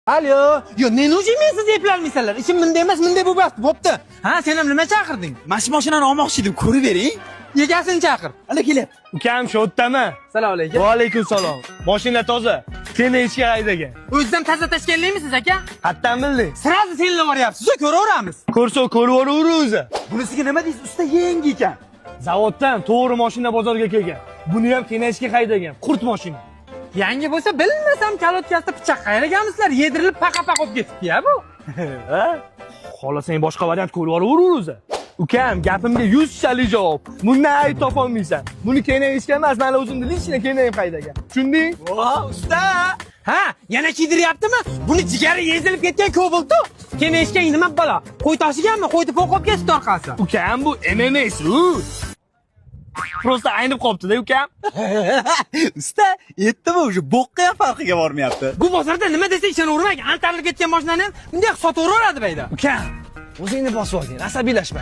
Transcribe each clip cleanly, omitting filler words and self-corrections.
Alo, yo, men o'zi men siz eplolmaysanlar. Ishim bunday emas, bunday bo'pti. Ha, sen ham nima chaqirding? Mashinani olmoqchi edim, ko'rib bering. Egasini chaqir. Ana kelyapti. Ukam shu yerdami? Assalomu alaykum. Va alaykum salom. Mashina toza. Seni hech kim haydagan. O'zdan toza tashkillaymiz aka? Qayerdan bilding? Sirazi senlar boryapsiz, ko'raveramiz. Ko'rsa ko'raver o'zi. Bunisiga nima deysiz? Usta yangi ekan. Zavoddan to'g'ri mashina bozorga kelgan. Buni ham kenashga haydagan. Qurt mashina. Yangi bo'lsa, bilmasam kalotkasida pichoq qayraganmisizlar, yedirilib paqa-paqa olib ketibdi-ya bu. Ha? Xohlasang boshqa variant ko'raver o'zi. Ukam, gapimga 100 javob. Bundan ayt topolmaysan. Buni kenayishga emas, mana o'zimni lichna kenayim haydagan. Tushunding? Voh, usta. Ha, yana kiydiryaptimi? Buni jigari ezilib ketgan ko'bildi. Kenayishga nima balo? Qo'y tashiganmi? Qo'yni po'qib ketdi orqasi. Ukam, bu MMS. Prosta aynib qopti-da, ukam. Usta, yetdimi o'sha boqqa ham farqiga bormayapti. Bu bozorda nima desa ishonavermang. Antarlib ketgan mashinani ham bunday sotaveradi bayda. Ukam, o'zingni bosib olgin, asabiylashma.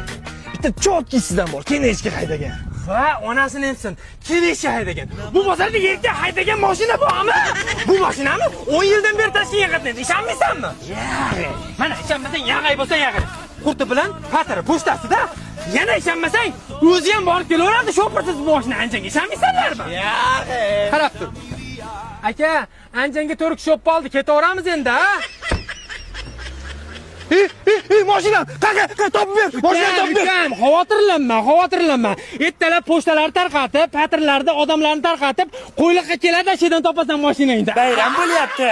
Bitta cho'tkisidan bor, kenayishga haydagan. Va onasini emsin, kenayishga haydagan. Bu bozorda yerga haydagan mashina bormi? Bu mashinani 10 yildan beri tashkilga qatnaydi. Ishonmaysanmi? Yag'i. Mana ishonmasang yag'ay bo'lsa yag'ay. Qurti bilan patri pochtasida. Yana ishonmasang, o'zi ham borib kelaveradi, sho'pirsiz bu mashina anjanga. Ishonmaysanlarmi? Yag'i. Qarab tur. Aka, anjanga to'rk shop oldi, ketaveramiz endi, ha? Mashina, qaqa, topib ber. Mashina topib ber. Ukam, xavotirlanma. Ertalab pochtalar tarqatib, patrlarda odamlarni tarqatib, qo'yliqqa keladi, shedan topasan mashinangni. Bayram bo'lyapti.